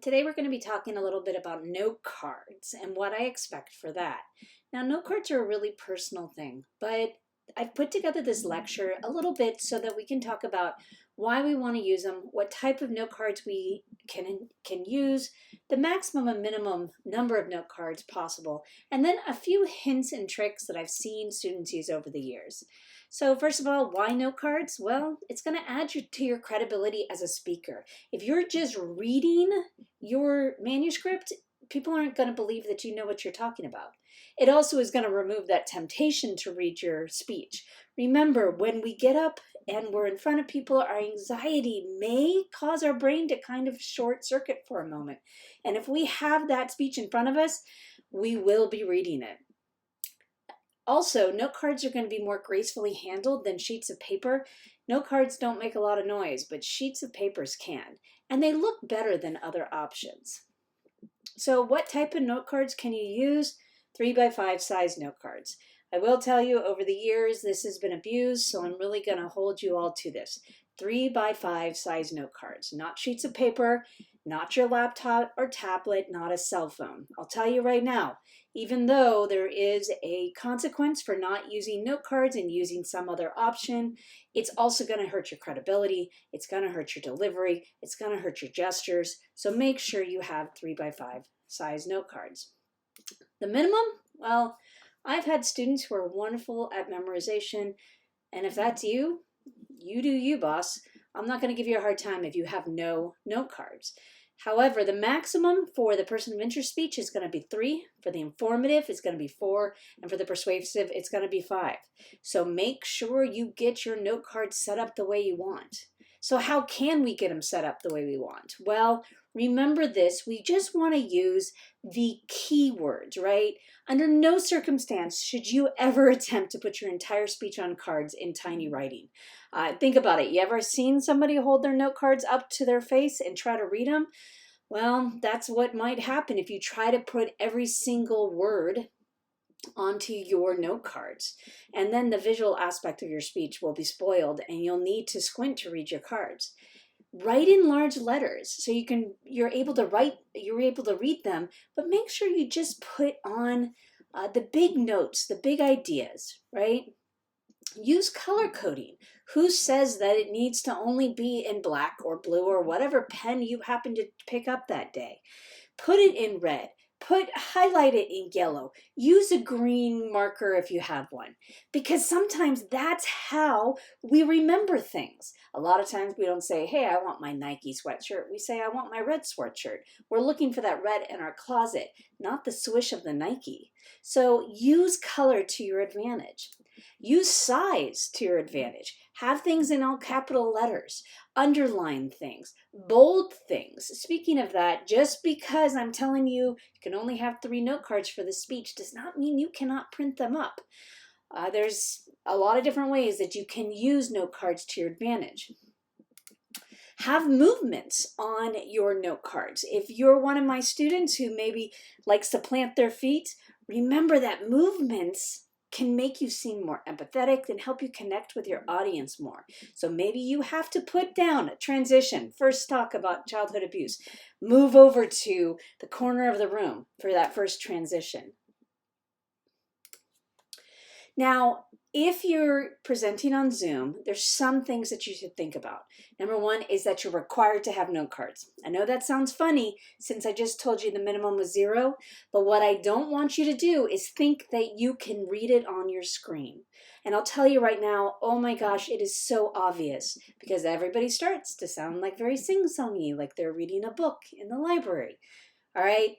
Today we're going to be talking a little bit about note cards and what I expect for that. Now, note cards are a really personal thing, but I've put together this lecture a little bit so that we can talk about why we want to use them, what type of note cards we can use, the maximum and minimum number of note cards possible, and then a few hints and tricks that I've seen students use over the years. So first of all, why note cards? Well, it's going to add to your credibility as a speaker. If you're just reading your manuscript, people aren't going to believe that you know what you're talking about. It also is going to remove that temptation to read your speech. Remember, when we get up and we're in front of people, our anxiety may cause our brain to kind of short circuit for a moment. And if we have that speech in front of us, we will be reading it. Also, note cards are going to be more gracefully handled than sheets of paper. Note cards don't make a lot of noise, but sheets of papers can, and they look better than other options. So what type of note cards can you use? 3x5 size note cards. I will tell you, over the years, this has been abused, so I'm really going to hold you all to this. 3x5 size note cards, not sheets of paper, not your laptop or tablet, not a cell phone. I'll tell you right now, even though there is a consequence for not using note cards and using some other option, it's also going to hurt your credibility, it's going to hurt your delivery, it's going to hurt your gestures, so make sure you have 3x5 size note cards. The minimum, well, I've had students who are wonderful at memorization, and if that's you, you do you, boss. I'm not going to give you a hard time if you have no note cards. However, the maximum for the person of interest speech is going to be 3. For the informative, it's going to be 4. And for the persuasive, it's going to be 5. So make sure you get your note cards set up the way you want. So how can we get them set up the way we want? Well, remember this, we just want to use the keywords, right? Under no circumstance should you ever attempt to put your entire speech on cards in tiny writing. Think about it. You ever seen somebody hold their note cards up to their face and try to read them? Well, that's what might happen if you try to put every single word onto your note cards. And then the visual aspect of your speech will be spoiled and you'll need to squint to read your cards. Write in large letters so you're able to read them, but make sure you just put on the big notes, the big ideas, right? Use color coding. Who says that it needs to only be in black or blue or whatever pen you happen to pick up that day? Put it in red. Highlight it in yellow. Use a green marker if you have one, because sometimes that's how we remember things. A lot of times we don't say, hey, I want my Nike sweatshirt. We say, I want my red sweatshirt. We're looking for that red in our closet, not the swish of the Nike. So use color to your advantage. Use size to your advantage. Have things in all capital letters. Underline things. Bold things. Speaking of that, just because I'm telling you you can only have 3 note cards for this speech does not mean you cannot print them up. There's a lot of different ways that you can use note cards to your advantage. Have movements on your note cards. If you're one of my students who maybe likes to plant their feet, remember that movements can make you seem more empathetic and help you connect with your audience more. So maybe you have to put down a transition, first talk about childhood abuse, move over to the corner of the room for that first transition. Now, if you're presenting on Zoom, there's some things that you should think about. Number 1 is that you're required to have note cards. I know that sounds funny since I just told you the minimum was 0, but what I don't want you to do is think that you can read it on your screen. And I'll tell you right now, oh my gosh, it is so obvious because everybody starts to sound like very sing-songy, like they're reading a book in the library. All right,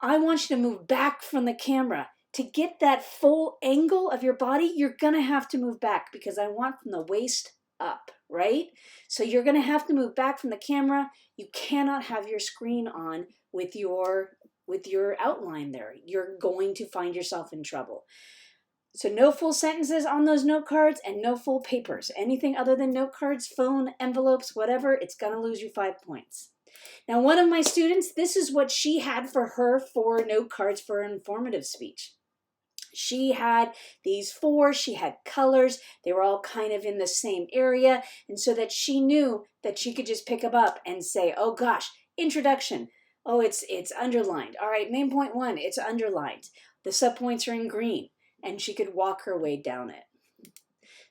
I want you to move back from the camera. To get that full angle of your body, you're going to have to move back because I want from the waist up, right? So you're going to have to move back from the camera. You cannot have your screen on with your outline there. You're going to find yourself in trouble. So no full sentences on those note cards and no full papers. Anything other than note cards, phone, envelopes, whatever, it's going to lose you 5 points. Now, one of my students, this is what she had for her 4 note cards for an informative speech. She had these 4, she had colors, they were all kind of in the same area, and so that she knew that she could just pick them up and say, oh gosh, introduction, Oh, it's underlined. All right, main point 1, it's underlined. The subpoints are in green, and she could walk her way down it.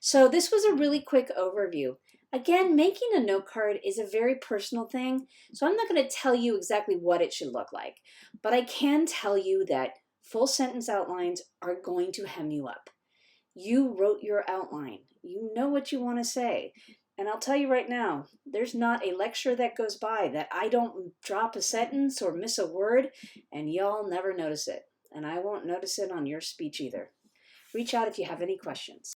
So this was a really quick overview. Again, making a note card is a very personal thing, so I'm not going to tell you exactly what it should look like, but I can tell you that full sentence outlines are going to hem you up. You wrote your outline. You know what you want to say. And I'll tell you right now, there's not a lecture that goes by that I don't drop a sentence or miss a word, and y'all never notice it. And I won't notice it on your speech either. Reach out if you have any questions.